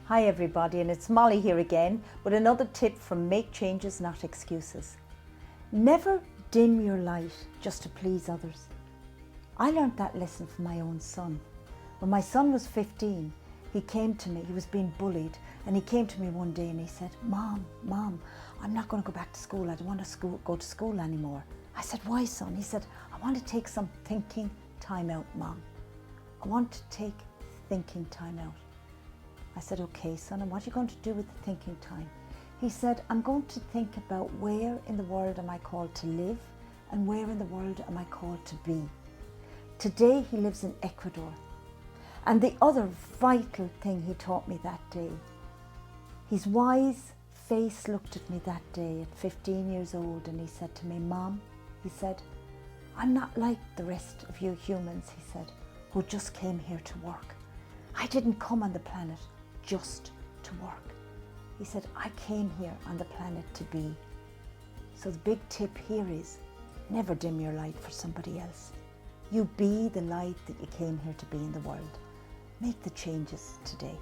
Hi everybody, and it's Molly here again with another tip from Make Changes, Not Excuses. Never dim your light just to please others. I learned that lesson from my own son. When my son was 15, he came to me, he was being bullied, and he came to me one day and he said, Mom, I'm not going to go back to school. I don't want to go to school anymore. I said, why, son? He said, I want to take some thinking time out, Mom. I want to take thinking time out. I said, okay, son, and what are you going to do with the thinking time? He said, I'm going to think about where in the world am I called to live and where in the world am I called to be. Today he lives in Ecuador. And the other vital thing he taught me that day, his wise face looked at me that day at 15 years old and he said to me, Mom, he said, I'm not like the rest of you humans, he said, who just came here to work. I didn't come on the planet just to work. He said, I came here on the planet to be. So the big tip here is, never dim your light for somebody else. You be the light that you came here to be in the world. Make the changes today.